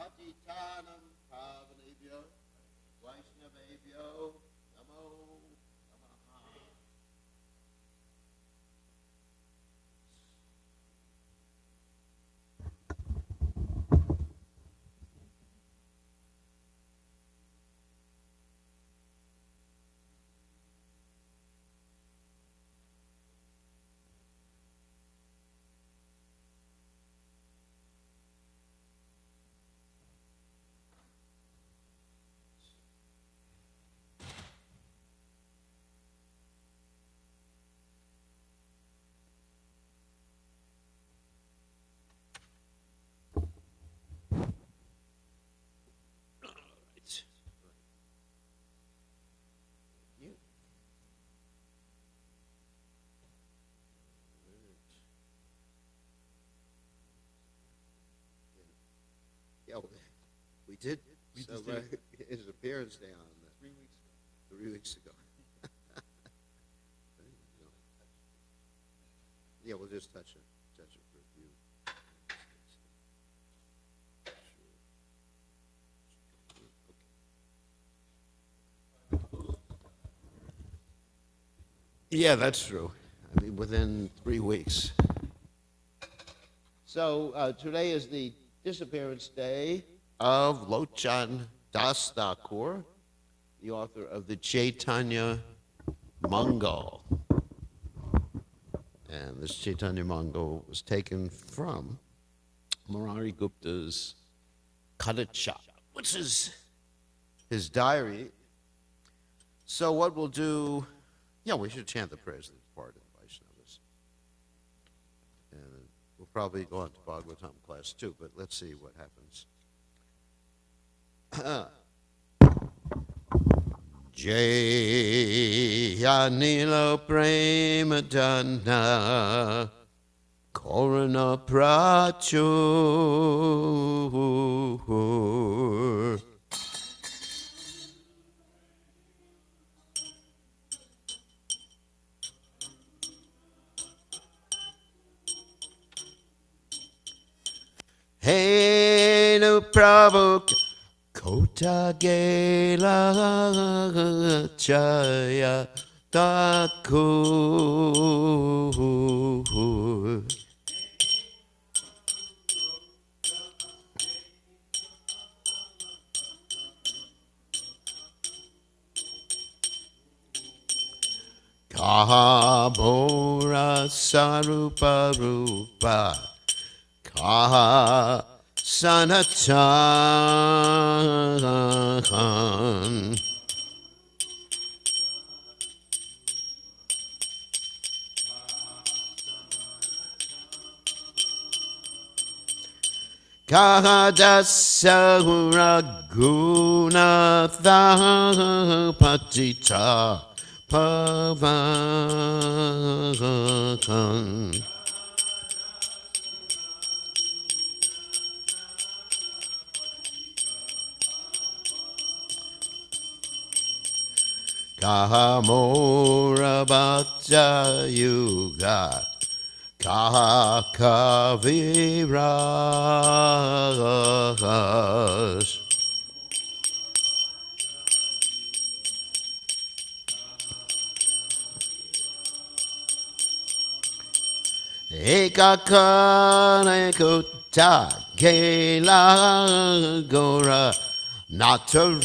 Patitanam Pavanebhyo Vaishnavebhyo Namo Namaha. Yeah, we did celebrate his appearance day on that 3 weeks ago. Yeah, we'll just touch it for a few. Yeah, that's true. I mean, within 3 weeks. So today is the disappearance day of Lochan Das Thakur, the author of the Chaitanya Mangala. And this Chaitanya Mangala was taken from Narahari Gupta's Kadacha, which is his diary. So what we'll do, we should chant the prayers of the departed Vaishnavas. And we'll probably go on to Bhagavatam class too, but let's see what happens. Jaya Nila Premadana Korana Prachur Hey no Prabhu Kota Gela Jaya Thakur Kahabora Sarupa Rupa Kaha Sanatan Kahadasa Raghunatha Patita Pavakan Kahamora Bhatta Yuga Kaha Kaviras Ekakane Kutta Kela Gora Nataras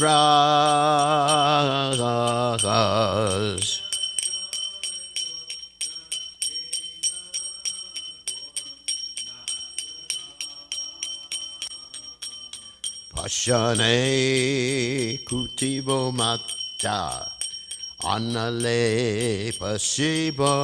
Pashane Kutibo Mata Anale Pasibo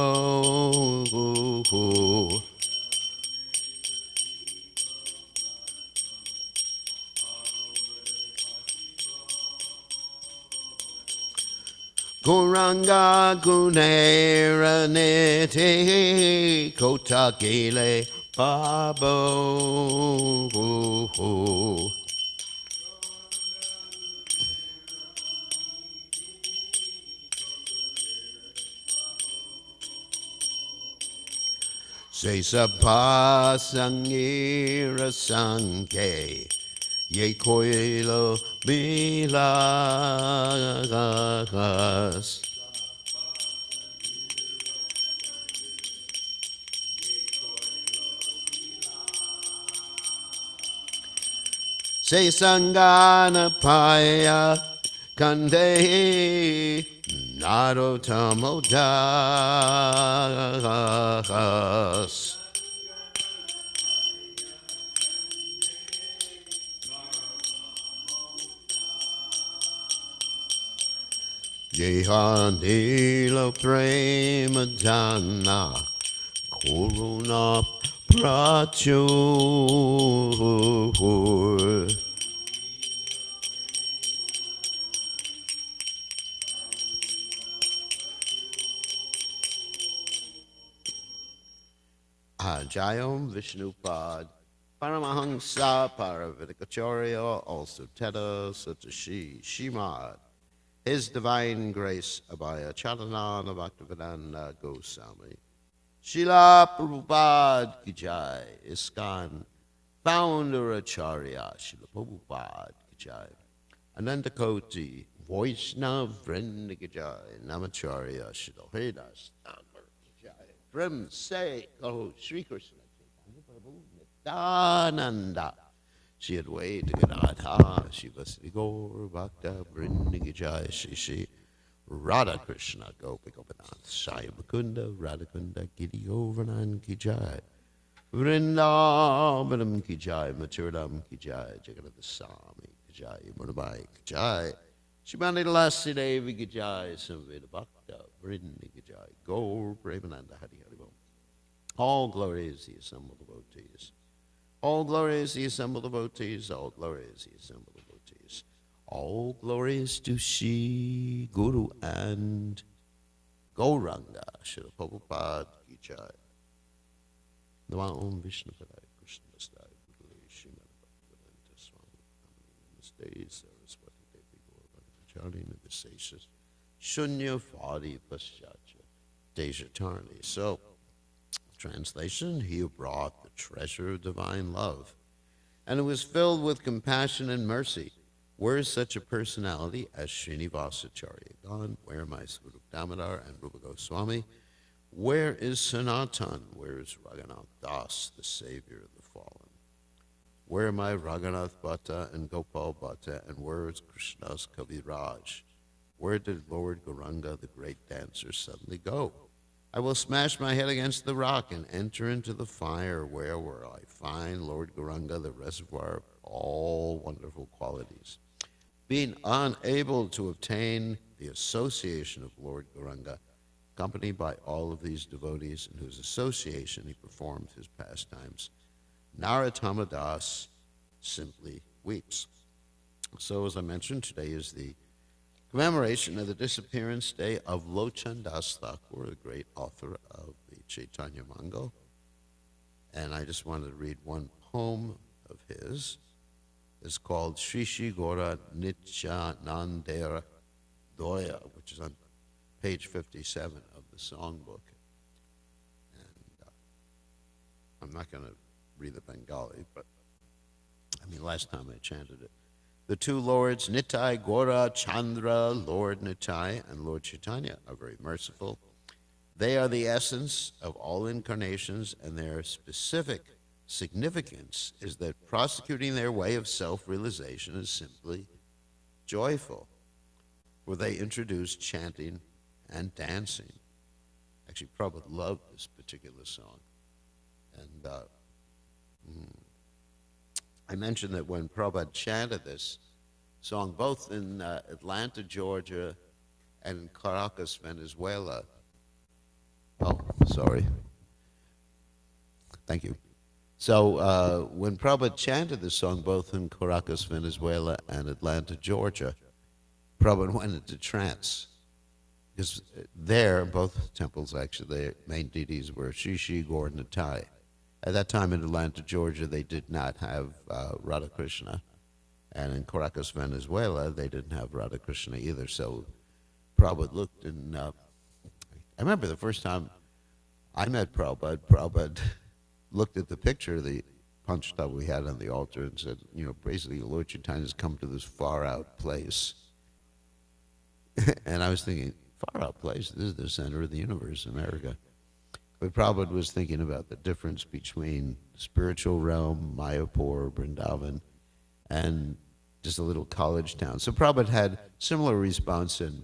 Guranga Gunera Nete Kota Gile Babo Se Sapa Sangira Sanke Ye koilo milagas. Se sangana paya kande narotamodas. Yehanila prema jana koruna prachur. Ajayam Vishnupad Paramahansa Paravidikacharya, also Teta Satashi Shimad. His Divine Grace Abhaya Chalanana Bhaktivedanta Goswami. Srila Prabhupada Ki Jai. ISKCON Founder Acharya Srila Prabhupada Ki Jai. Ananda Koti Vaishnav Vrinda Ki Jai. Namacharya Srila Das Thakur Ki Jai. Prem Se Kaho Sri Krishna Chaitanya Prabhu Nityananda Shri Advaita Gadadha Shiva Sri Gaur Bhakta Vrinda Ki Jai Shri Shri Radha Krishna Gopi Gopinath Shaya Mukunda Radhakunda Giri Govardhan Ki Jai Vrindavanam Ki Jai Maturadam Ki Jai Jagannath Swami Ki Jai Murbai Ki Jai Shrimati Lassi Devi Ki Jai Samveda Bhakta Vrinda Ki Jai Gaur Premananda Hari Hari Bom. All glory is the assembled devotees. All glory is the assembled devotees. All glory is the assembled devotees. All glories to Shri Guru and Gauranga Srila Prabhupada Ki Jai. Namo Om Vishnu Padaya Krishna Dastai Guru Srimad Bhaktivedanta Swami Namaste Saraswati Devi Gauranga Navaseshas Shunya Fadi Paschacha Deja Tarni. So, translation, he who brought the treasure of divine love, and who was filled with compassion and mercy. Where is such a personality as Srinivasacharya gone? Where am I, Swarup Damodar and Rupa Goswami? Where is Sanatan? Where is Raghunath Das, the savior of the fallen? Where am I, Raghunath Bhatta and Gopal Bhatta? And where is Krishna's Kaviraj? Where did Lord Gauranga, the great dancer, suddenly go? I will smash my head against the rock and enter into the fire. Where will I find Lord Gauranga, the reservoir of all wonderful qualities? Being unable to obtain the association of Lord Gauranga, accompanied by all of these devotees in whose association he performed his pastimes, Narottama Das simply weeps. So, as I mentioned, today is the commemoration of the disappearance day of Lochan Das Thakur, the great author of the Chaitanya Mangala. And I just wanted to read one poem of his. It's called Shri Shri Gora Nityananda Doya, which is on page 57 of the songbook. And I'm not going to read the Bengali, but I mean, last time I chanted it. The two lords, Nitai, Gora, Chandra, Lord Nitai, and Lord Chaitanya, are very merciful. They are the essence of all incarnations, and their specific significance is that prosecuting their way of self-realization is simply joyful, for they introduce chanting and dancing. Actually, Prabhupada loved this particular song. And I mentioned that when Prabhupada chanted this song, both in Atlanta, Georgia, and in Caracas, Venezuela. Oh, sorry. Thank you. So when Prabhupada chanted this song, both in Caracas, Venezuela, and Atlanta, Georgia, Prabhupada went into trance. Because there, both temples, actually, their main deities were Shri Shri Gaur Nitai. At that time in Atlanta, Georgia, they did not have Radha Krishna. And in Caracas, Venezuela, they didn't have Radha Krishna either. So Prabhupada looked, and I remember the first time I met Prabhupada, Prabhupada looked at the picture of the punched we had on the altar and said, basically Lord Chaitanya has come to this far out place. And I was thinking, far out place, this is the center of the universe, America. But Prabhupada was thinking about the difference between the spiritual realm, Mayapur, Vrindavan, and just a little college town. So Prabhupada had similar response in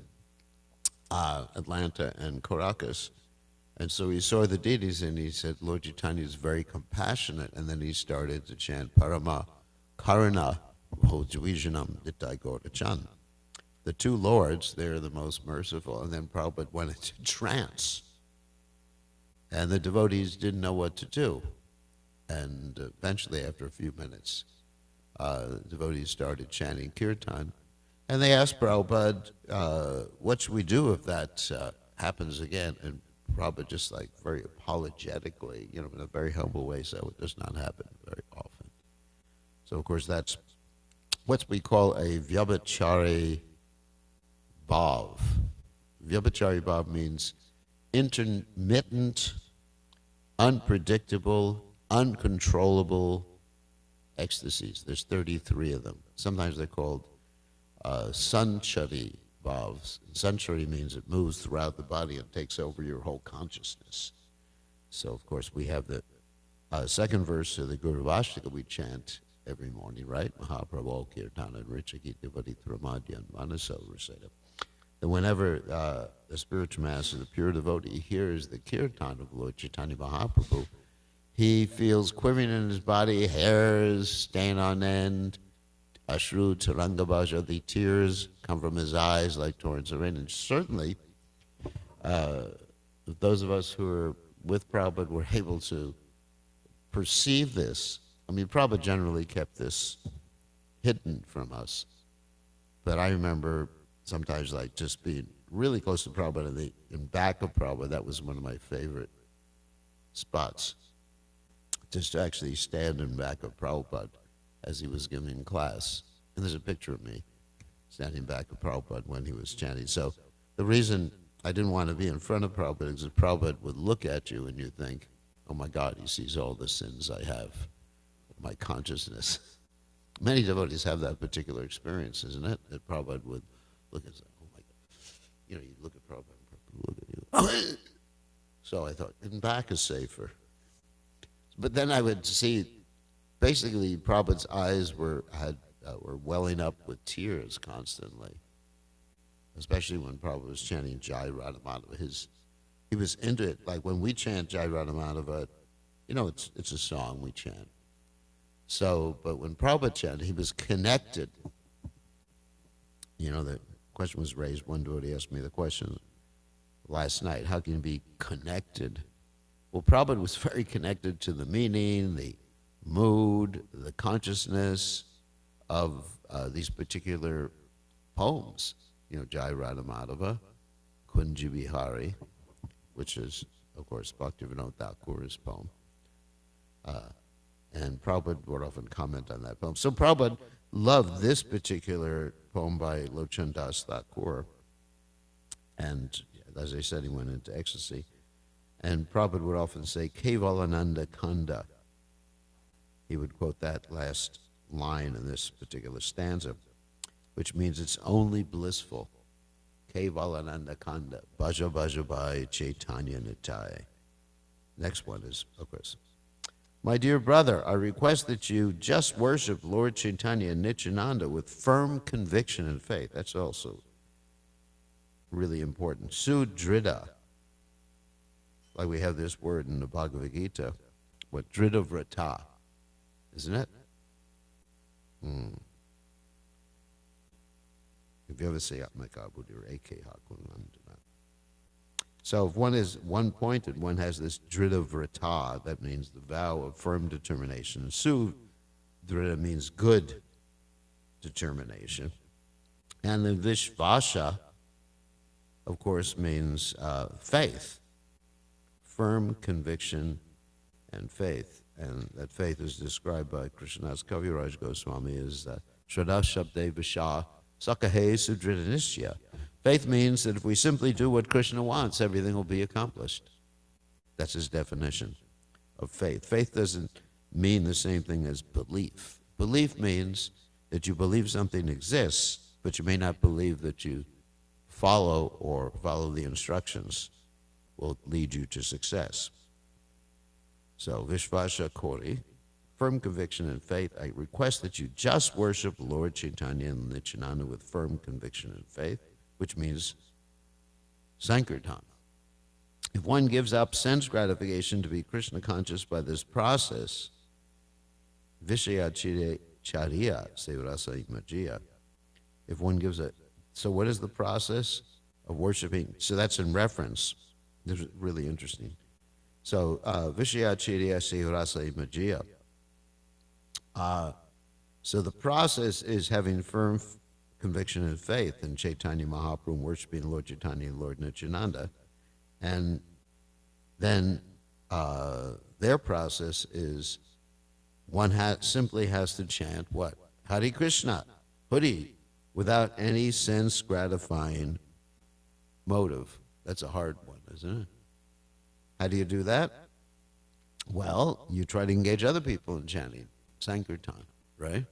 Atlanta and Caracas. And so he saw the deities and he said, Lord Chaitanya is very compassionate. And then he started to chant Parama Karuna Bhojavijanam Nitai Gaurachan. The two lords, they're the most merciful. And then Prabhupada went into trance. And the devotees didn't know what to do. And eventually, after a few minutes, the devotees started chanting kirtan. And they asked Prabhupada, what should we do if that happens again? And Prabhupada just like very apologetically, in a very humble way, said it does not happen very often. So of course that's what we call a vyabhachari bhav. Vyabhachari bhav means intermittent, unpredictable, uncontrollable ecstasies. There's 33 of them. Sometimes they're called sanchari bhavs. Sanchari means it moves throughout the body and takes over your whole consciousness. So, of course, we have the second verse of the Guru Vashtaka we chant every morning, right? Mahaprabhu Kirtana Richaki Devati Tramadyan Manaso Raseta. And whenever the spiritual master, the pure devotee, hears the kirtan of Lord Chaitanya Mahaprabhu, he feels quivering in his body, hairs stand on end, ashru tarangabhaja, the tears come from his eyes like torrents of rain. And certainly, those of us who are with Prabhupada were able to perceive this. I mean, Prabhupada generally kept this hidden from us. But I remember sometimes like just being really close to Prabhupada and in back of Prabhupada. That was one of my favorite spots. Just to actually stand in back of Prabhupada as he was giving class. And there's a picture of me standing back of Prabhupada when he was chanting. So the reason I didn't want to be in front of Prabhupada is that Prabhupada would look at you and you think, oh my God, he sees all the sins I have, my consciousness. Many devotees have that particular experience, isn't it? That Prabhupada would look and say, oh my God. You look at Prabhupada and Prabhupada would look at you. So I thought, in back is safer. But then I would see, basically, Prabhupada's eyes were welling up with tears constantly, especially when Prabhupada was chanting Jai Radhamadava. He was into it. Like when we chant Jai Radhamadava, it's a song we chant. So, but when Prabhupada chanted, he was connected. The question was raised. One devotee asked me the question last night, how can you be connected? Well, Prabhupada was very connected to the meaning, the mood, the consciousness of these particular poems. Jai Radhamadava, Kunji Vihari, which is, of course, Bhaktivinoda Thakura's poem. And Prabhupada would often comment on that poem. So Prabhupada loved this particular poem by Lochan Das Thakur. And as I said, he went into ecstasy. And Prabhupada would often say, Kevalananda Kanda. He would quote that last line in this particular stanza, which means it's only blissful. Kevalananda Kanda. Bhaja Bhaja Bhai Chaitanya Nitai. Next one is, of course, my dear brother, I request that you just worship Lord Chaitanya and Nityananda with firm conviction and faith. That's also really important. Sudrida. Like we have this word in the Bhagavad Gita, what drida vrata, isn't it? If you ever say Atmaka Buddhir Eke Hakunandana. So if one is one-pointed, one has this drida vrata, that means the vow of firm determination. Sudrida means good determination. And the Vishvasha, of course, means faith. Firm conviction and faith. And that faith is described by Krishnadas Kaviraj Goswami as Shraddha Shabde Visha Sakahe Sudrida Nishya. Faith means that if we simply do what Krishna wants, everything will be accomplished. That's his definition of faith. Faith doesn't mean the same thing as belief. Belief means that you believe something exists, but you may not believe that you follow the instructions will lead you to success. So, Vishvasha Kori, firm conviction and faith. I request that you just worship Lord Chaitanya and Nityananda with firm conviction and faith, which means Sankirtan. If one gives up sense gratification to be Krishna conscious by this process, Vishaya Charya Sevrasa Imajiya, if one gives it, so what is the process of worshiping? So that's in reference. This is really interesting. So, Vishaya Charya Sevrasa Imajiya. So the process is having firm conviction and faith in Chaitanya Mahaprabhu, worshiping Lord Chaitanya and Lord Nityananda. And then their process is one simply has to chant what? Hare Krishna, Hari, without any sense gratifying motive. That's a hard one, isn't it? How do you do that? Well, you try to engage other people in chanting Sankirtan, right?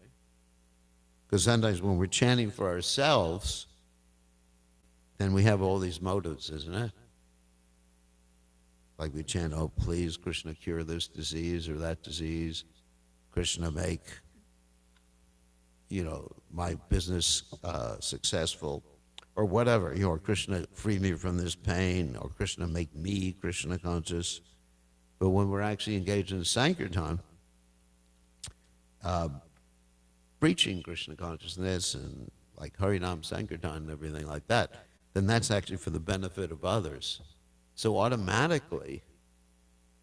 Because sometimes when we're chanting for ourselves, then we have all these motives, isn't it? Like we chant, oh, please, Krishna, cure this disease or that disease. Krishna, make, my business successful, or whatever. Or Krishna, free me from this pain, or Krishna, make me Krishna conscious. But when we're actually engaged in Sankirtan, preaching Krishna consciousness and like Harinam Sankirtan and everything like that, then that's actually for the benefit of others. So automatically,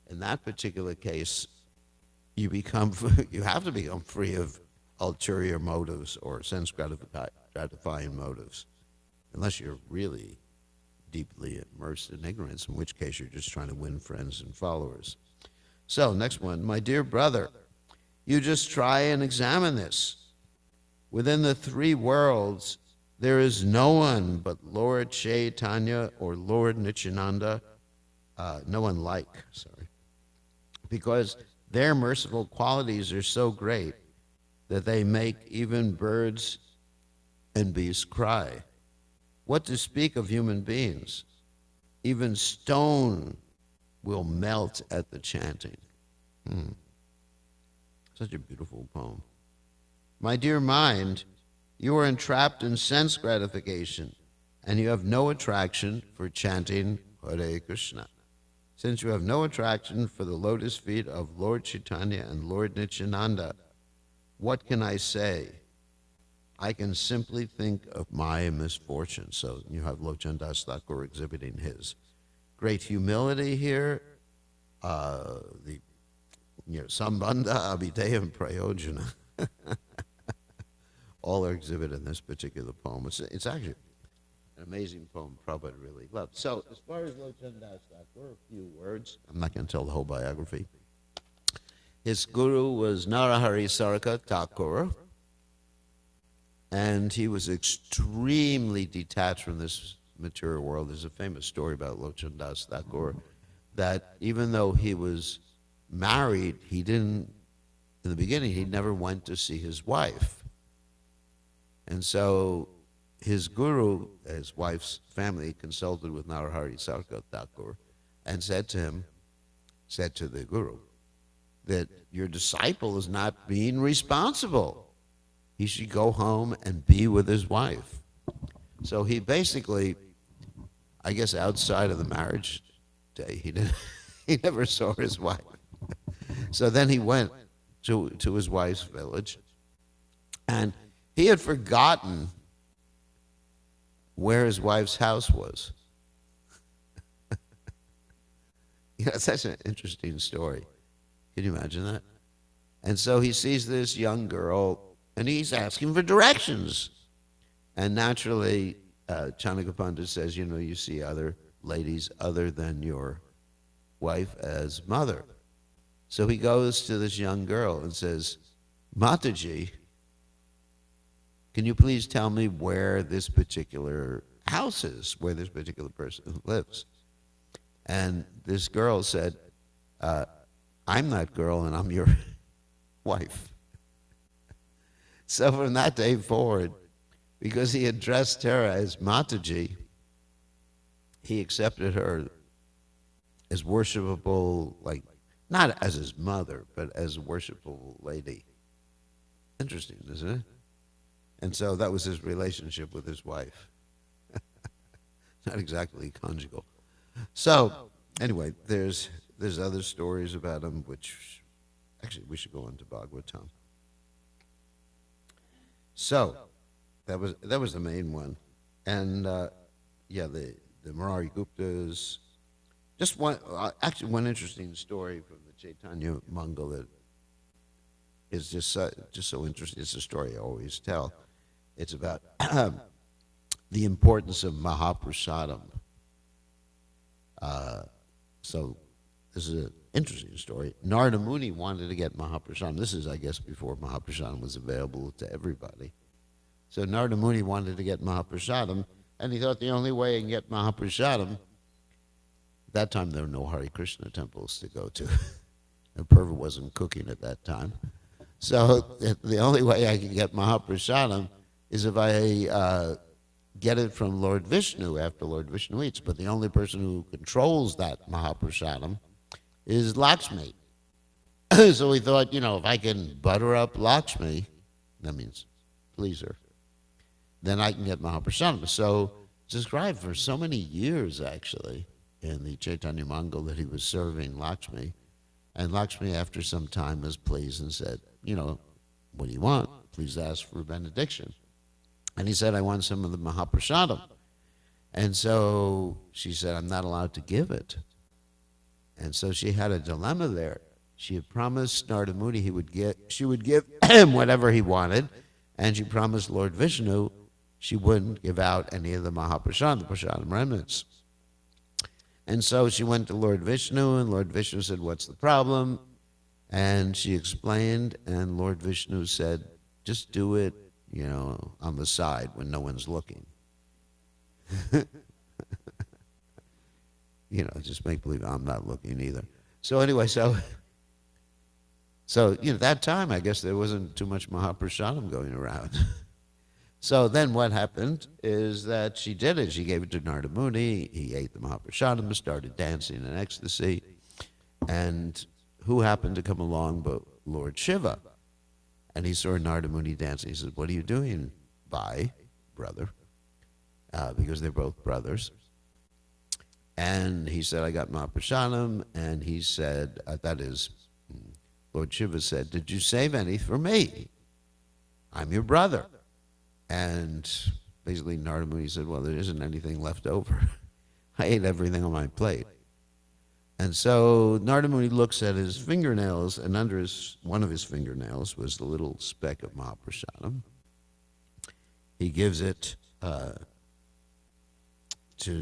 in that particular case, you have to become free of ulterior motives or sense gratifying motives, unless you're really deeply immersed in ignorance, in which case you're just trying to win friends and followers. So, next one. My dear brother, you just try and examine this. Within the three worlds, there is no one but Lord Chaitanya or Lord Nityananda, no one like, because their merciful qualities are so great that they make even birds and beasts cry. What to speak of human beings? Even stone will melt at the chanting. Such a beautiful poem. My dear mind, you are entrapped in sense gratification, and you have no attraction for chanting Hare Krishna. Since you have no attraction for the lotus feet of Lord Chaitanya and Lord Nityananda, what can I say? I can simply think of my misfortune. So you have Lochan Das Thakur exhibiting his great humility here. Sambandha, Abhideyam, Prayojana. All are exhibited in this particular poem. It's actually an amazing poem Prabhupada really loved. So as far as Lochan Das Thakur, a few words. I'm not going to tell the whole biography. His guru was Narahari Sarakar Thakura, and he was extremely detached from this material world. There's a famous story about Lochan Das Thakur that even though he was married, in the beginning, he never went to see his wife. And so his guru, his wife's family, consulted with Narahari Sarakar Thakura and said to the guru, that your disciple is not being responsible. He should go home and be with his wife. So he basically, I guess outside of the marriage day, he never saw his wife. So then he went to his wife's village, and he had forgotten where his wife's house was. It's such an interesting story. Can you imagine that? And so he sees this young girl, and he's asking for directions. And naturally, Chanaka Pandit says, you see other ladies other than your wife as mother. So he goes to this young girl and says, Mataji, can you please tell me where this particular house is, where this particular person lives? And this girl said, I'm that girl, and I'm wife. So from that day forward, because he addressed her as Mataji, he accepted her as worshipable, like not as his mother, but as a worshipable lady. Interesting, isn't it? And so that was his relationship with his wife. Not exactly conjugal. So anyway, there's other stories about him, which actually we should go into Bhagavatam. So that was the main one, and yeah, the Narahari Guptas. Just one, actually, one interesting story from the Chaitanya Mangala is just so interesting. It's a story I always tell. It's about the importance of Mahaprasadam. So this is an interesting story. Narada Muni wanted to get Mahaprasadam. This is, I guess, before Mahaprasadam was available to everybody. So Narada Muni wanted to get Mahaprasadam, and he thought the only way he can get Mahaprasadam, at that time there were no Hare Krishna temples to go to. And Purva wasn't cooking at that time. So the only way I can get Mahaprasadam is if I get it from Lord Vishnu after Lord Vishnu eats. But the only person who controls that Mahaprasadam is Lakshmi. So he thought, if I can butter up Lakshmi, that means please her, then I can get Mahaprasadam. So it's described for so many years, actually, in the Chaitanya Mangala that he was serving Lakshmi. And Lakshmi, after some time, was pleased and said, what do you want? Please ask for a benediction. And he said, I want some of the Mahaprasadam. And so she said, I'm not allowed to give it. And so she had a dilemma there. She had promised Narada Muni she would give him whatever he wanted, and she promised Lord Vishnu she wouldn't give out any of the Mahaprasadam, the prasadam remnants. And so she went to Lord Vishnu, and Lord Vishnu said, what's the problem? And she explained, and Lord Vishnu said, just do it, on the side when no one's looking. Just make believe I'm not looking either. So anyway, so that time, I guess there wasn't too much Mahaprasadam going around. So then what happened is that she did it. She gave it to Narada Muni. He ate the Mahaprasadam, started dancing in ecstasy. And who happened to come along but Lord Shiva? And he saw Narada Muni dancing. He said, what are you doing, brother? Because they're both brothers. And he said, I got Mahaprasadam. And he said, Lord Shiva said, did you save any for me? I'm your brother. And basically Narada Muni said, well, there isn't anything left over. I ate everything on my plate. And so Narada Muni looks at his fingernails, and under one of his fingernails was the little speck of Mahaprasadam. He gives it to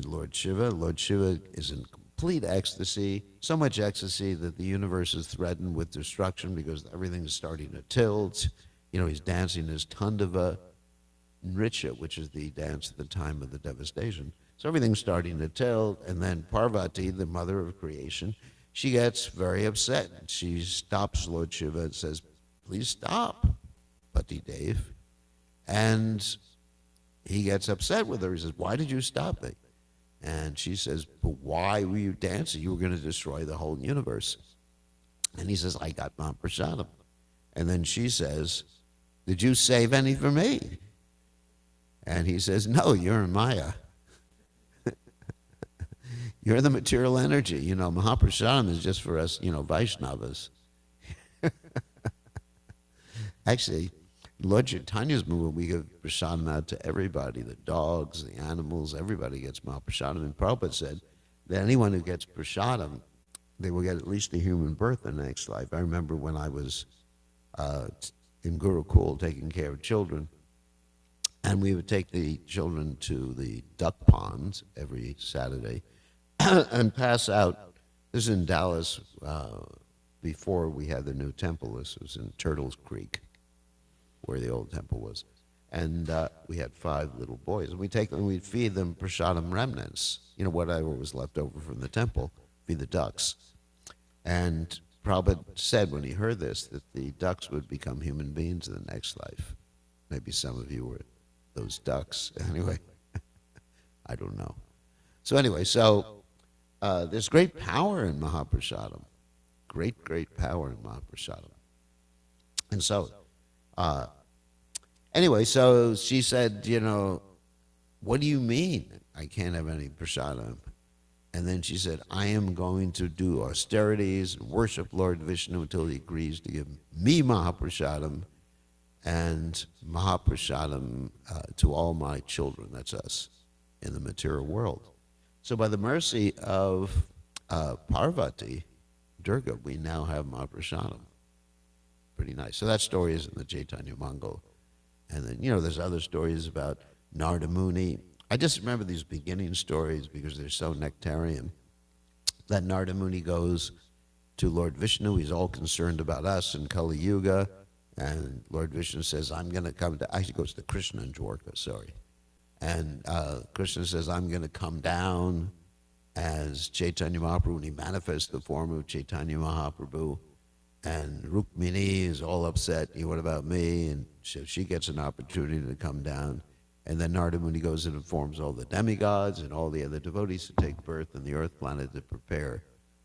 Lord Shiva. Lord Shiva is in complete ecstasy, so much ecstasy that the universe is threatened with destruction because everything is starting to tilt. He's dancing his Tandava Nritya, which is the dance at the time of the devastation. So everything's starting to tilt, and then Parvati, the mother of creation, she gets very upset. She stops Lord Shiva and says, please stop, Pati Dev. And he gets upset with her. He says, why did you stop me? And she says, but why were you dancing? You were going to destroy the whole universe. And he says, I got Mahaprasadam. And then she says, did you save any for me? And he says, no, you're in Maya. You're the material energy. Mahaprasadam is just for us, Vaishnavas. Actually, Lord Chaitanya's movement, we give prasadam out to everybody, the dogs, the animals, everybody gets Mahaprasadam. And Prabhupada said that anyone who gets prasadam, they will get at least a human birth in the next life. I remember when I was in Gurukul taking care of children, and we would take the children to the duck ponds every Saturday and pass out. This is in Dallas before we had the new temple. This was in Turtles Creek, where the old temple was. And we had 5 little boys. And we'd take them, we'd feed them prasadam remnants, whatever was left over from the temple, feed the ducks. And Prabhupada said when he heard this that the ducks would become human beings in the next life. Maybe some of you were those ducks. Anyway, I don't know. So anyway, there's great power in Mahaprasadam. Great power in Mahaprasadam. And so, anyway, so she said, what do you mean I can't have any prasadam? And then she said, I am going to do austerities and worship Lord Vishnu until he agrees to give me Mahaprasadam and Mahaprasadam to all my children, that's us, in the material world. So by the mercy of Parvati, Durga, we now have Mahaprasadam. Pretty nice. So that story is in the Chaitanya Mangala. And then, there's other stories about Narada Muni. I just remember these beginning stories because they're so nectarian. That Narada Muni goes to Lord Vishnu. He's all concerned about us in Kali Yuga. And Lord Vishnu says, I'm going to come down. Actually, goes to Krishna and Dwarka, sorry. And Krishna says, I'm going to come down as Chaitanya Mahaprabhu. And he manifests the form of Chaitanya Mahaprabhu. And Rukmini is all upset. What about me? And so she gets an opportunity to come down. And then Narada Muni goes and informs all the demigods and all the other devotees to take birth in the earth planet to prepare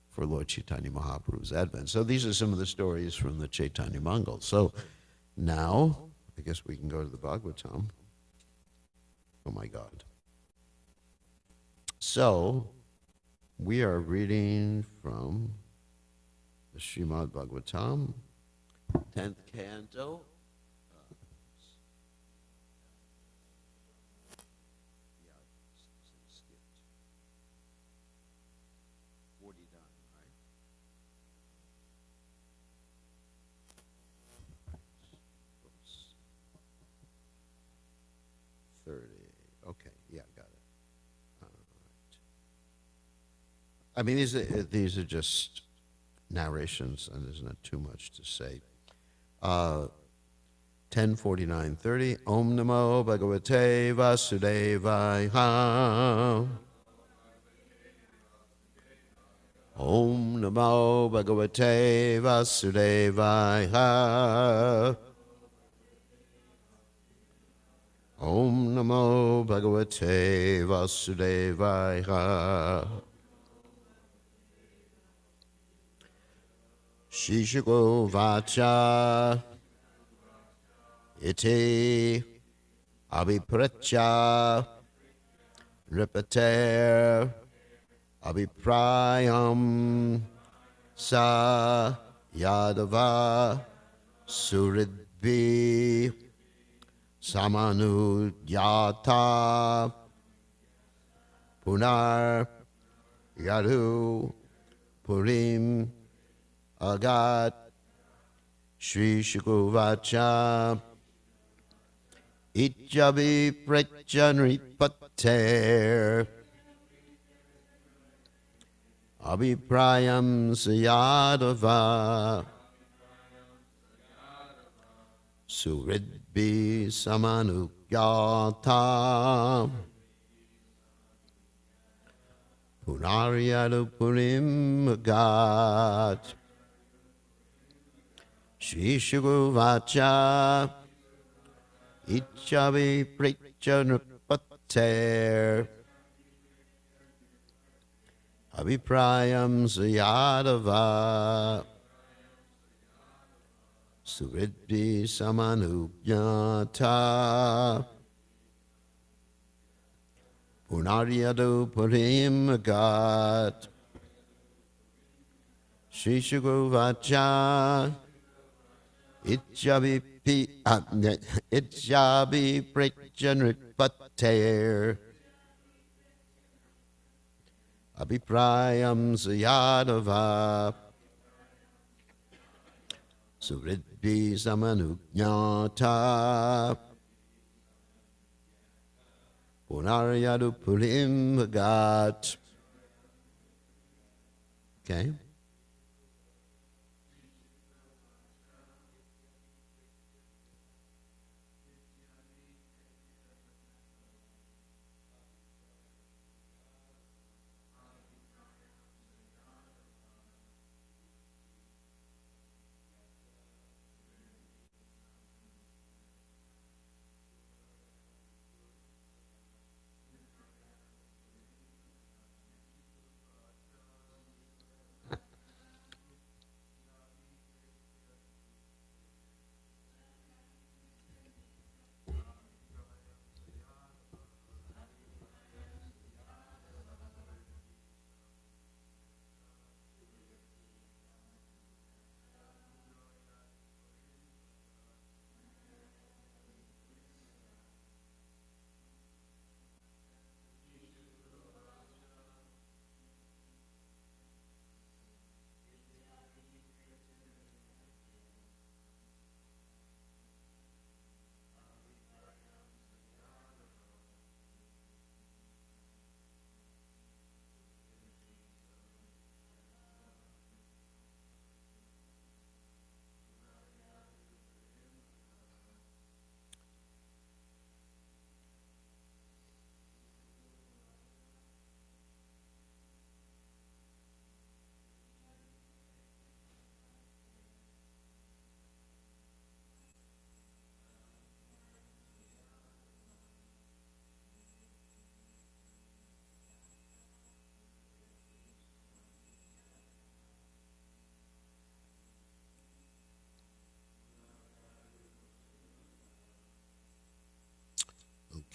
for Lord Chaitanya Mahaprabhu's advent. So these are some of the stories from the Chaitanya Mangala. So now, I guess we can go to the Bhagavatam. Oh my God. So, we are reading from the Srimad Bhagavatam, 10th canto. Skipped 49, right? Oops. 30. Okay, yeah, got it. All right. I mean, these are just narrations, and there's not too much to say. 10:49:30. Om Namo Bhagavate Vasudevaya. Om Namo Bhagavate Vasudevaya. Om Namo Bhagavate Vasudevaya. Shishiko Vacha Iti Abhipracha Repeter Abhiprayam Sa Yadava Suridbhi Samanudyata Punar Yadu Purim Agat Shri Shukuvacha Ichabi Prechanri Pater Abhiprayam Sayadava Suridbhi Samanugyata Punaryadu Purim Agat Shri Shukuvacha Ichavi Prichanrupater Abhiprayam Sayadava Suridbhi Samanugyata Punaryadu Purim Agat Shri Shukuvacha Ichabi Prichanrupater Abhiprayam Sayadava Suridbhi Samanugyata Punaryadu Purim Agat. Okay.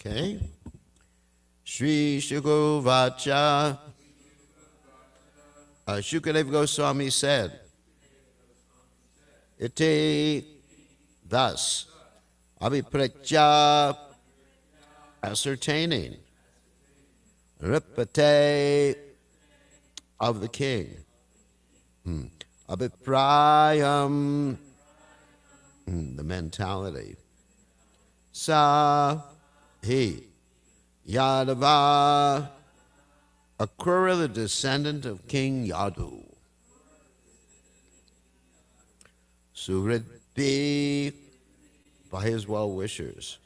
Okay. Sri Shukuvacha, Shukadeva Goswami said, Iti, thus, Abhiprecha, ascertaining, Ripate, of the king, Abhiprayam, the mentality, Sa, he, Yadava, Akrura, the descendant of King Yadu, Suridbi, by his well-wishers,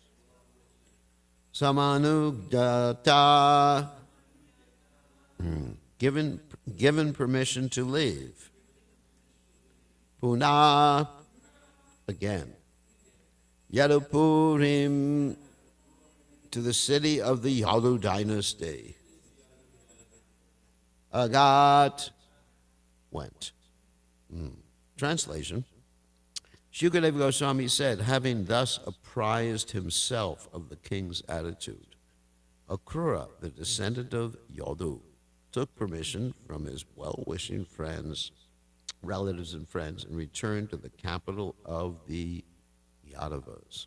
Samanugata, given permission to leave, Puna, again, Yadupurim, to the city of the Yadu dynasty. Agat, went. Translation. Shukadeva Goswami said, having thus apprised himself of the king's attitude, Akrura, the descendant of Yadu, took permission from his well-wishing friends, relatives and friends, and returned to the capital of the Yadavas.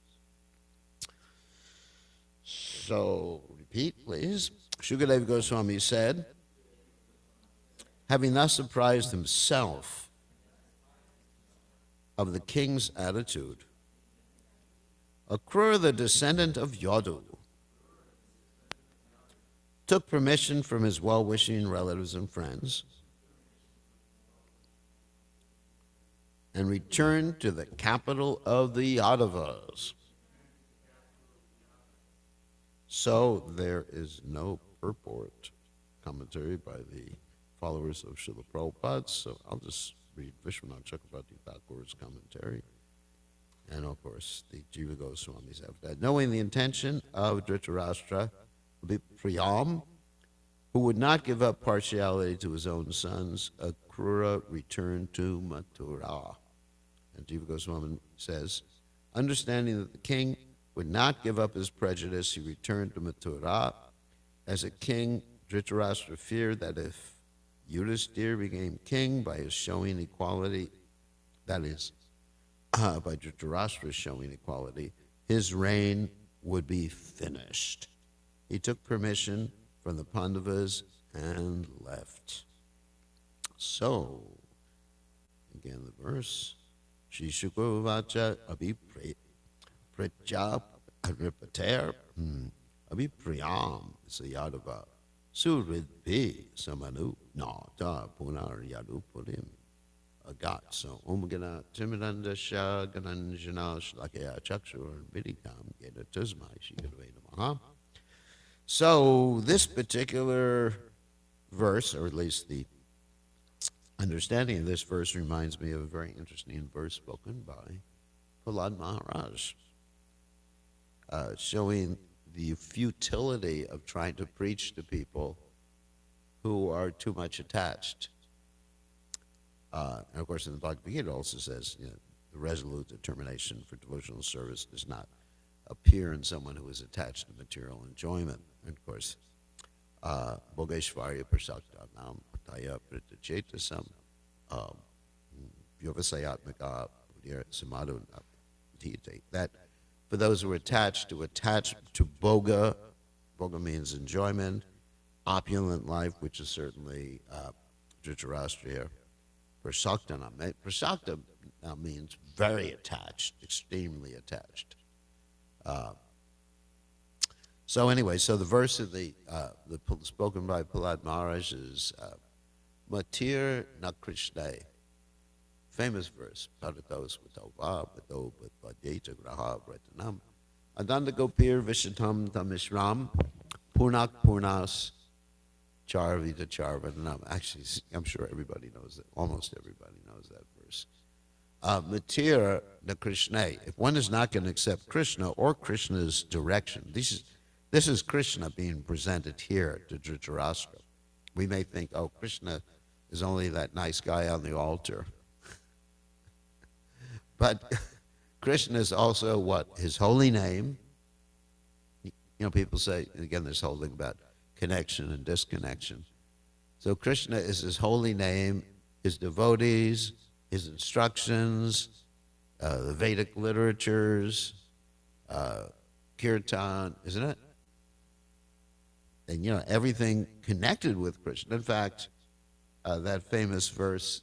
So, repeat, please. Shukadeva Goswami said, having thus apprised himself of the king's attitude, Akrura, the descendant of Yadu, took permission from his well-wishing relatives and friends and returned to the capital of the Yadavas. So there is no purport commentary by the followers of Srila Prabhupada, so I'll just read Vishwanath Chakravarti Thakur's commentary, and of course the Jiva Goswamis after that. Knowing the intention of Dhritarashtra, Priyam, who would not give up partiality to his own sons, Akrura returned to Mathura. And Jiva Goswami says, understanding that the king would not give up his prejudice, he returned to Mathura. As a king, Dhritarashtra feared that if Yudhisthira became king by his showing equality, that is, by Dhritarashtra's showing equality, his reign would be finished. He took permission from the Pandavas and left. So, again the verse, Shri Shukuvacha Abhiprecha Ripater Abhipriyam Sayadava Suridbi Samanu Nata Punar Yadu Purim Agat. So Omgana Timidanda Shah Gananjana Shlakaya Chakshur Vidikam Geta Tuzmai Shikadveda Maha. So this particular verse, or at least the understanding of this verse, reminds me of a very interesting verse spoken by Prahlad Maharaj, showing the futility of trying to preach to people who are too much attached. And of course, in the Bhagavad Gita it also says, the resolute determination for devotional service does not appear in someone who is attached to material enjoyment. And of course, Bhogeshvarya Prasaktanam Taya Pritachetasam Vyavasayatmaka Samadhu Tite. That for those who are attached to Bhoga, Bhoga means enjoyment, opulent life, which is certainly Dhritarashtra. Prasaktanam. Prasakta means very attached, extremely attached. So anyway, so the verse of the spoken by Prahlad Maharaj is Matir na Krishna. Famous verse. Paratos Vatova Vato Vadeta Graha Vratanam Adanda Gopir Vishatam Tamishram Purnak Purnas Charvita Charvatanam. Actually, I'm sure everybody knows that. Almost everybody knows that verse. Matir na Krishna. If one is not going to accept Krishna or Krishna's direction, this is Krishna being presented here to Dhritarashtra. We may think, oh, Krishna is only that nice guy on the altar. But Krishna is also what? His holy name. people say, again, this whole thing about connection and disconnection. So Krishna is his holy name, his devotees, his instructions, the Vedic literatures, kirtan, isn't it? And, everything connected with Krishna. In fact, that famous verse,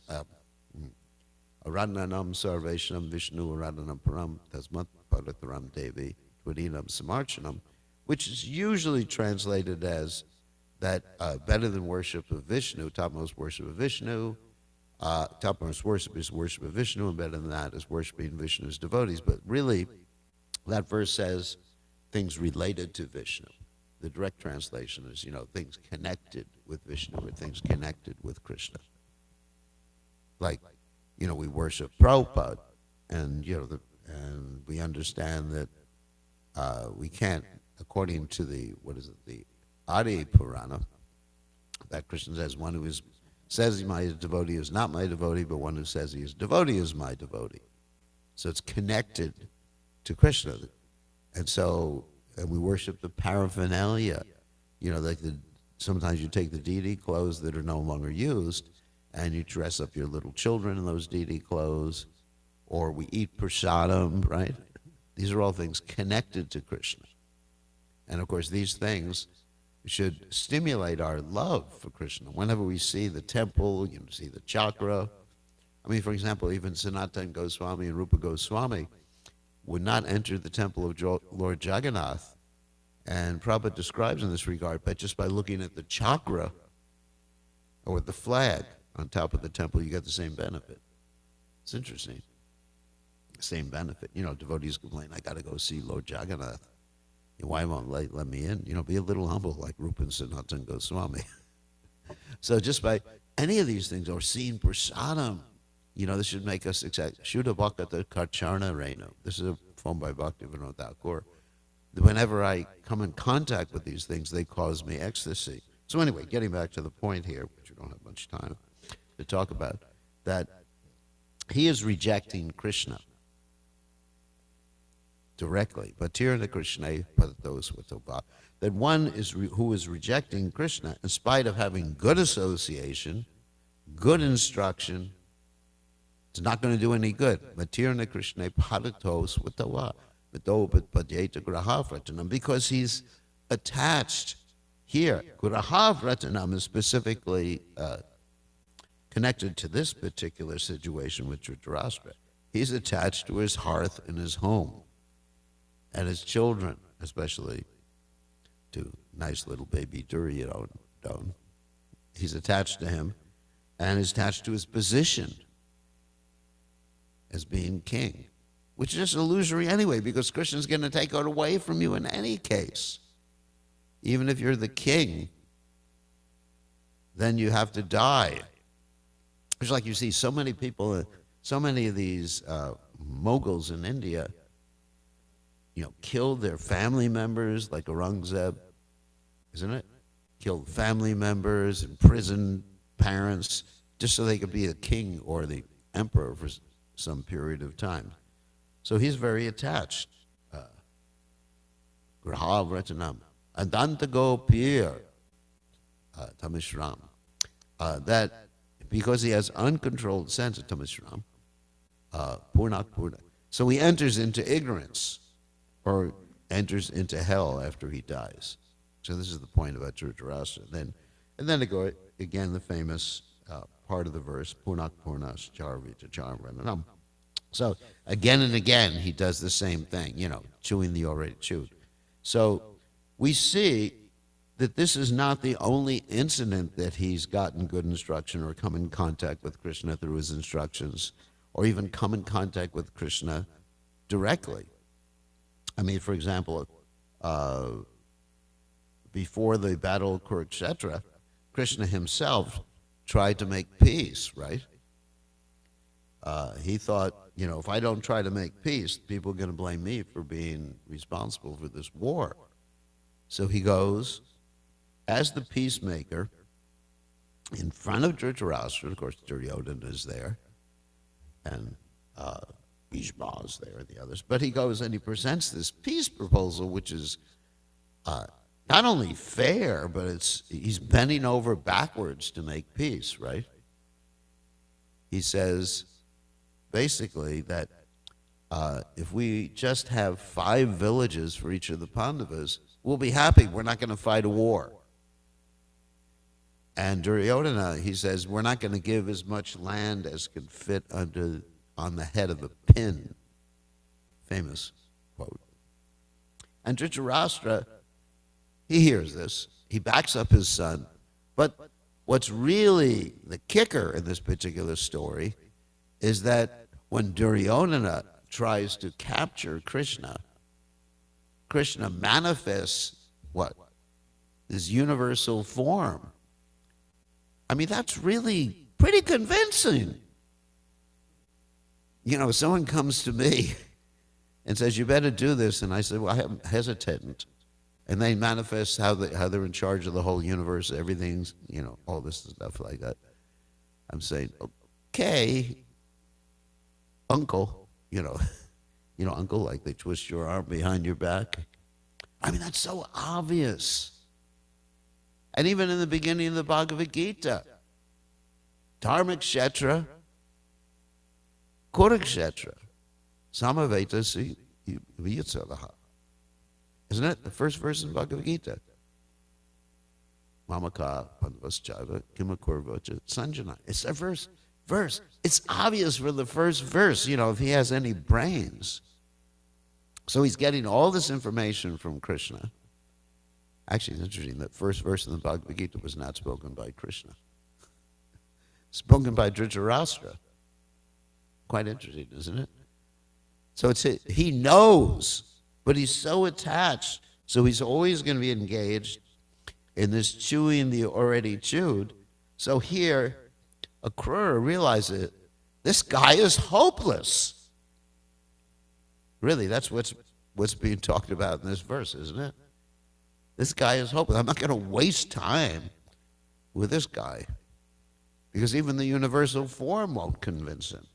Aradhanam Sarveshanam Vishnu Aradhanam Param Tasmat Parataram Devi Twadinam Samarchanam, which is usually translated as that better than worship of Vishnu, topmost worship of Vishnu, topmost worship is worship of Vishnu, and better than that is worshiping Vishnu's devotees. But really, that verse says things related to Vishnu. The direct translation is, things connected with Vishnu or things connected with Krishna. Like, we worship Prabhupada, and, and we understand that we can't, according to the Adi Purana, that Krishna says, one who says he's my devotee is not my devotee, but one who says he is devotee is my devotee. So it's connected to Krishna. And we worship the paraphernalia. Sometimes you take the deity clothes that are no longer used, and you dress up your little children in those deity clothes, or we eat prasadam, right? These are all things connected to Krishna. And of course, these things should stimulate our love for Krishna. Whenever we see the temple, see the chakra. For example, even Sanatana Goswami and Rupa Goswami would not enter the temple of Lord Jagannath. And Prabhupada describes in this regard, but just by looking at the chakra or the flag on top of the temple, you get the same benefit. It's interesting. Same benefit. Devotees complain, I got to go see Lord Jagannath. Why won't let me in? Be a little humble like Rupa and Sanatana Goswami. So just by any of these things, or seeing prasadam, this should make us exact. Shuddha Bhakata Karcharna Renu. This is a poem by Bhaktivinoda Thakur. Whenever I come in contact with these things, they cause me ecstasy. So anyway, getting back to the point here, which we don't have much time to talk about, that he is rejecting Krishna directly. Patirna Krishna Padatos Vatova. That one who is rejecting Krishna, in spite of having good association, good instruction, it's not going to do any good. Matirna Krishna Padatos Vatova. Because he's attached here. Grahavratanam is specifically connected to this particular situation with Dhritarashtra. He's attached to his hearth in his home and his children, especially to nice little baby Duryodhana. He's attached to him and is attached to his position as being king, which is just illusory anyway, because Krishna's going to take it away from you in any case. Even if you're the king, then you have to die. It's like you see so many people, so many of these moguls in India, killed their family members, like Aurangzeb, isn't it? Killed family members, imprisoned parents, just so they could be the king or the emperor for some period of time. So he's very attached. Graha Ratanam. Adantago Pir Tamishram. That because he has uncontrolled sense of Tamishram, Purnak Purnak. So he enters into ignorance, or enters into hell after he dies. So this is the point about Dhritarashtra. And then to go again, the famous part of the verse, Purnak Purnas Charvita Charvananam. So again and again, he does the same thing, chewing the already chewed. So we see that this is not the only incident that he's gotten good instruction or come in contact with Krishna through his instructions, or even come in contact with Krishna directly. For example, before the Battle of Kurukshetra, Krishna himself tried to make peace, right? He thought, if I don't try to make peace, people are going to blame me for being responsible for this war. So he goes as the peacemaker in front of Dhritarashtra. Of course, Duryodhana is there, and Bhishma is there, and the others. But he goes and he presents this peace proposal, which is not only fair, but he's bending over backwards to make peace, right? He says basically that if we just have 5 villages for each of the Pandavas, we'll be happy. We're not going to fight a war. And Duryodhana, he says, we're not going to give as much land as could fit on the head of a pin. Famous quote. And Dhritarashtra, he hears this. He backs up his son. But what's really the kicker in this particular story is that when Duryodhana tries to capture Krishna, Krishna manifests what? This universal form. I mean, that's really pretty convincing. You know, if someone comes to me and says, you better do this, and I say, well, I'm hesitant. And they manifest how they're in charge of the whole universe, everything's, you know, all this stuff like that. I'm saying, okay, uncle, you know, uncle, like they twist your arm behind your back. I mean, that's so obvious. And even in the beginning of the Bhagavad Gita, Dharmakshetra, Kurukshetra, Samavetasi Vyutsalaha. Isn't it? The first verse in Bhagavad Gita. Mamaka Pandavaschava Kimakurvacha Sanjana. It's a verse. It's obvious for the first verse, you know, if he has any brains. So he's getting all this information from Krishna. Actually, it's interesting that first verse in the Bhagavad Gita was not spoken by Krishna. Spoken by Dhritarashtra. Quite interesting, isn't it? So he knows, but he's so attached, so he's always going to be engaged in this chewing the already chewed. So here, Akrura realizes this guy is hopeless. Really, that's what's being talked about in this verse, isn't it? This guy is hopeless. I'm not going to waste time with this guy because even the universal form won't convince him.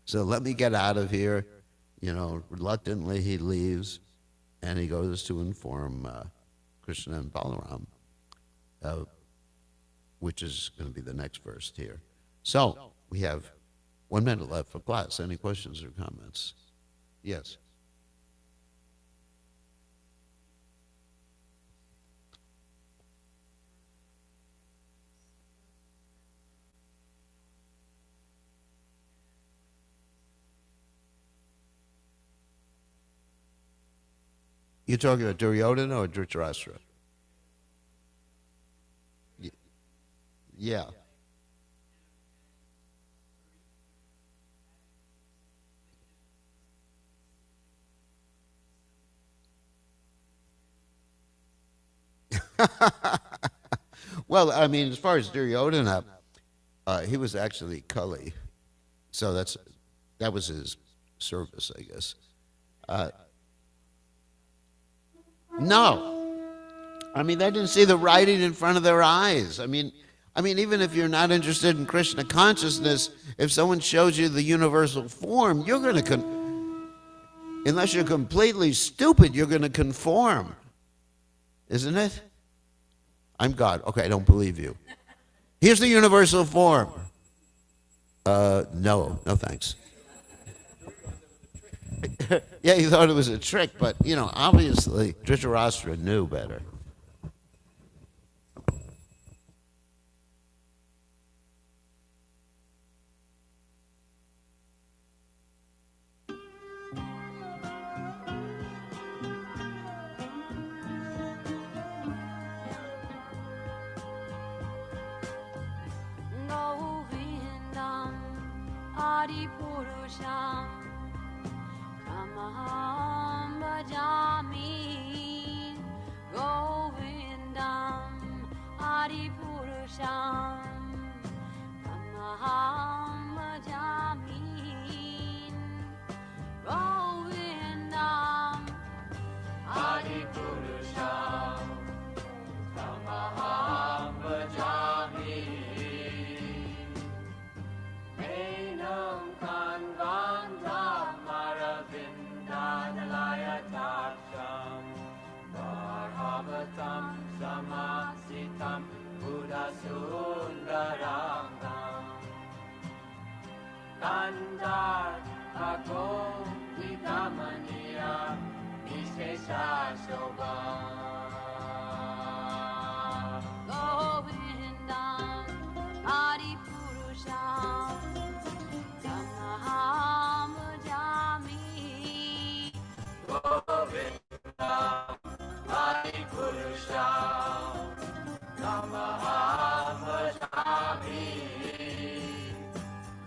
So let me get out of here. You know, reluctantly he leaves and he goes to inform Krishna and Balaram, which is going to be the next verse here. So we have 1 minute left for class. Any questions or comments? Yes. You're talking about Duryodhana or Dhritarashtra? Yeah. Well, I mean, as far as Duryodhana, he was actually Kali, so that was his service, I guess. No, I mean they didn't see the writing in front of their eyes. I mean, even if you're not interested in Krishna consciousness, if someone shows you the universal form, you're going to, unless you're completely stupid, you're going to conform, isn't it? I'm God. Okay, I don't believe you. Here's the universal form. No, thanks. Yeah, he thought it was a trick, but, you know, obviously Dhritarashtra knew better. Govindam Adipurusham Tamaham Bhajami Govindam Adipurusham Tamaham Bhajami Govindam Adipurusham Tamaham Bhajami Enam Kanvanta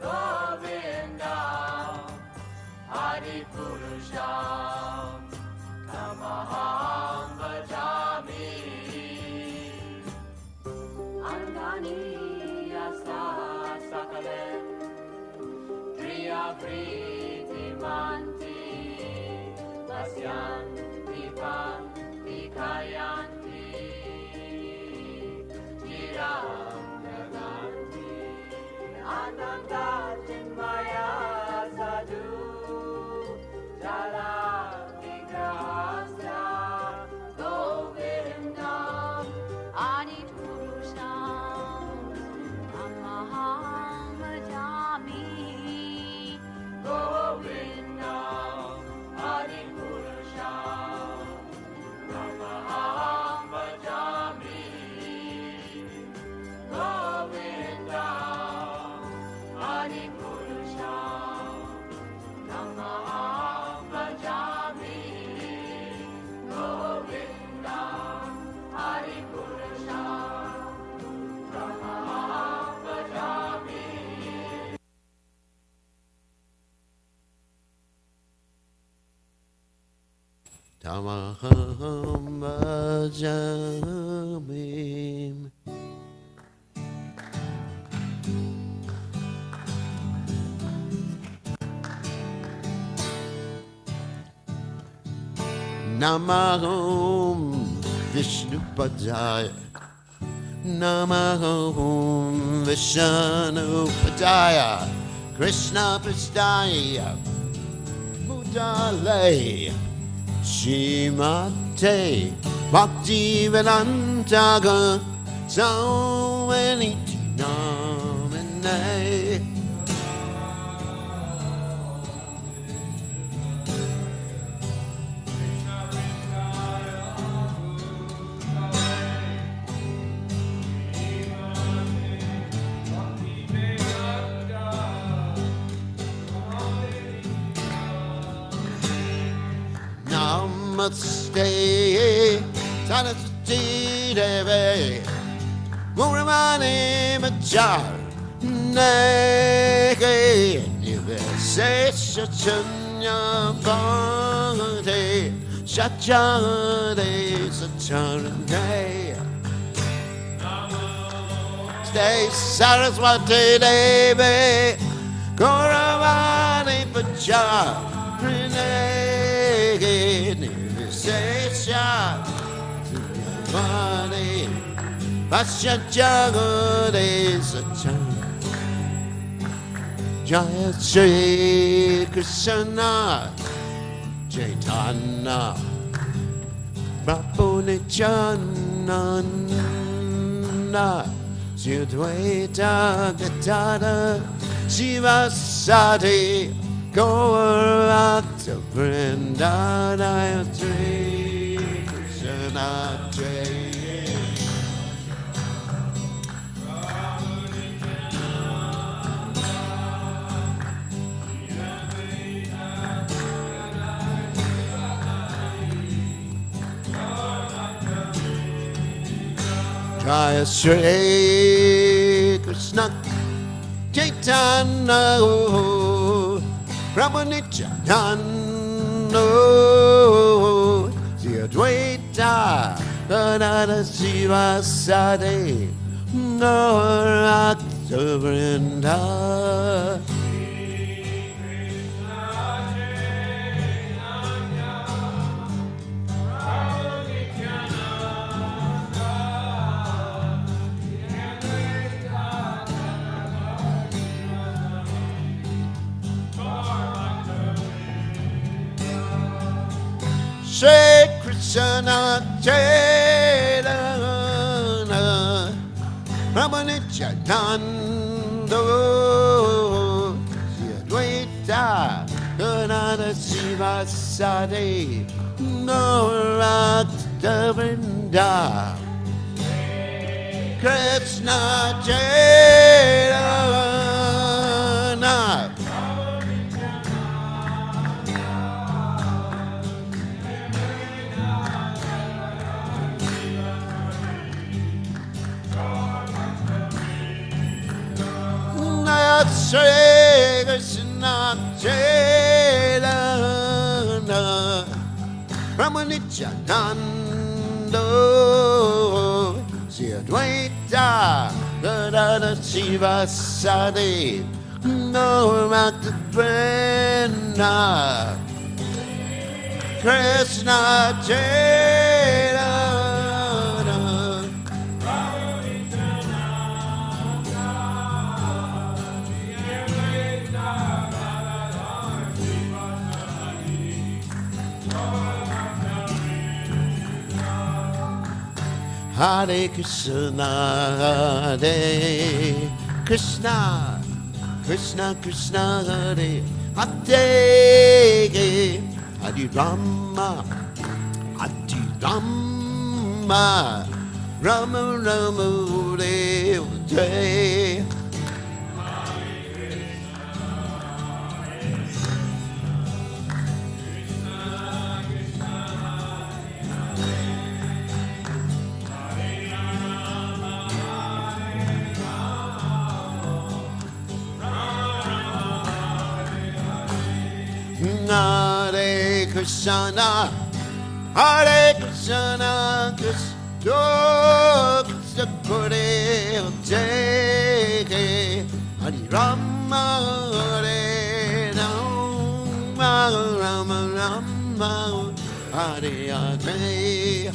Govindam Adipurusham Tamaham Bhajami. Angani yasa sakale Priya Priti Manti Vasyanti Panti Kayanti Chiram Naganti Ananda Chinmaya Sadhu Jala Vigrahasya Govindam Adipurusham Amaham Bhajami. Govindam Adipurusham Amaham Bhajami. Govindam Adipurusham Amaham Bhajami. Govindam Adipurusham Amaham Bhajami. Tamaham bhajami. Namaham Vishnu Padaya. Namaham Vishnu Padaya. Krishna Pastaya. Mudale. Shimate Bhakti Vedanta Savaniti Namane. Namaste Saraswati Devi Muramani Machar Neke Nivesesha Chanya Bhakti Shachade Sacharane. Stay Saraswati Devi Muramani Machar Nivesesha Mani Vasyajagade Sachan. Jaya Shri Krishna Chaitanya Prabhu Nityananda Sudvaita Gadada Shiva Sati Gaurata Vrindana Sri Krishna Jaya. Jaya Shri Krishna Chaitanya Prabhu Nityananda Sri Advaita Gadada Shiva Sati Gaurata Vrinda. Shri Krishna Chaitanya Prabhu Nityananda Sri Advaita Gadada Shiva Sati Gaurata Govinda, Krishna Chaitanya, Shri Krishna Chaitanya, Brahma Nityananda, Sri Advaita, Gadada Shiva Sadi, Mahaprasadam, Krishna Chaitanya. Hare Krishna, Hare Krishna, Krishna Krishna, Hare Hare, Hare Rama, Hare Rama, Rama Rama, Hare Hare. Hare Krishna, Hare Krishna, Krishna Krishna, Hare Hare, Hare Rama, Hare Rama, Rama Rama, Hare Hare.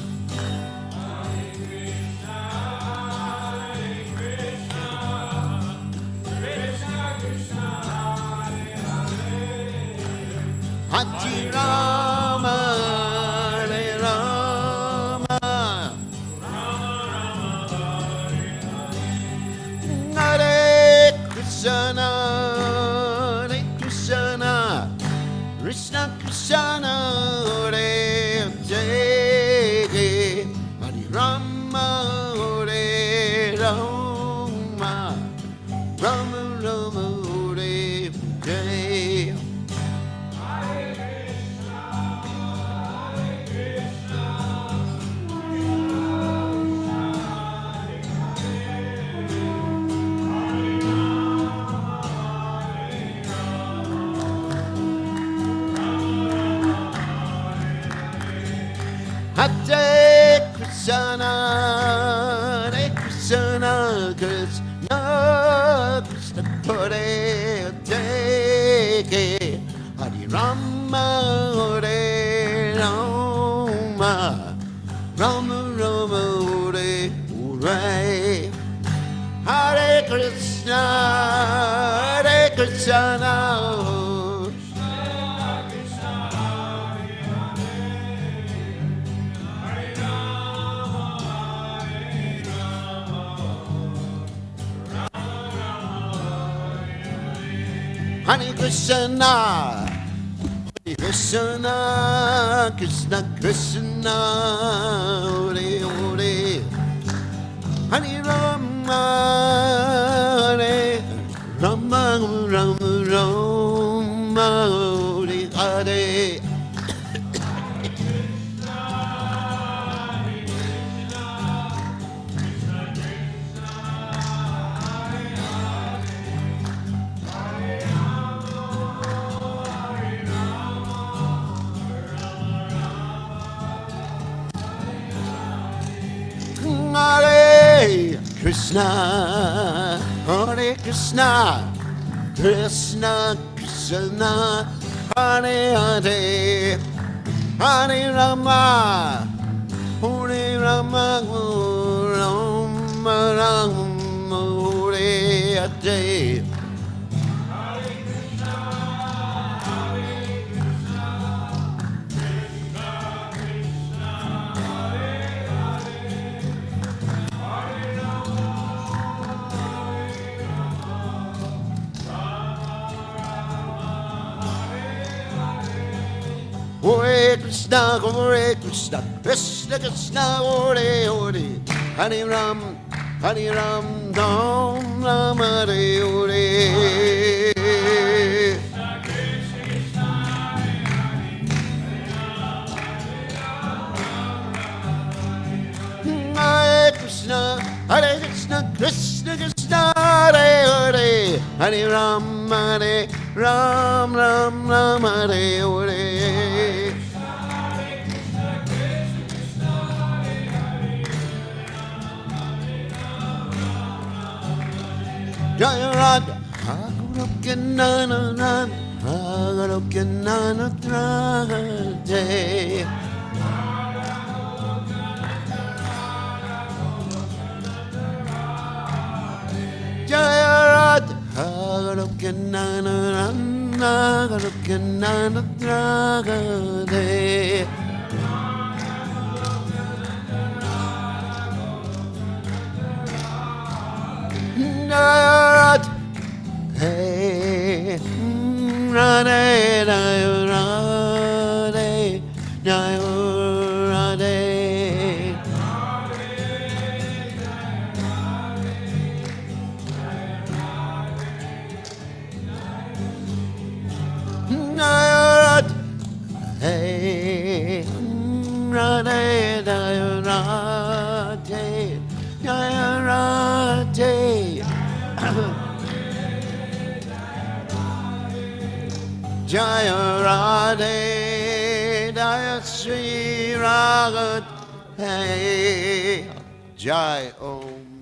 Hare Rama, Hare Rama, Hare Krishna, Hare Krishna, Krishna Krishna, Hare Hare, Hare Rama, Hare Rama, Rama Rama, Hare Hare. Hare Krishna, Hare Krishna, Krishna Krishna, Hare Hare, Hare Rama, Hare Rama, Rama Rama, Hare Hare. Hare Krishna, Hare Krishna, Hare Krishna, Hare Krishna, Krishna Krishna, Hare Hare, Hare Rama, Hare Rama, Rama Rama, Hare Hare. Hare Krishna, Hare Krishna, Krishna Krishna, Hare Hare, Hare Rama, Hare Rama, Rama Rama, Hare Hare. Hare Krishna, Hare Krishna, Krishna Krishna, Hare Hare, Hare Ram, Ram Ram, Hare Hare. Hare Krishna, Krishna Krishna, Hare Hare, Hare Ram, Ram Ram, Hare Hare. Jaya Radha, Hagurukyanana, Hagurukyanana Tragade. Jaya Radha, Hagurukyanana, Hagurukyanana Tragade. Jaya Radha, hey, Radhe, Jaya Radhe, Jaya Radhe. Jaya Radhe, hey, Radhe, Jaya Radhe, Jaya Radhe. Jaya Radhe, Jaya Sri Ragat, hey, Jai Om.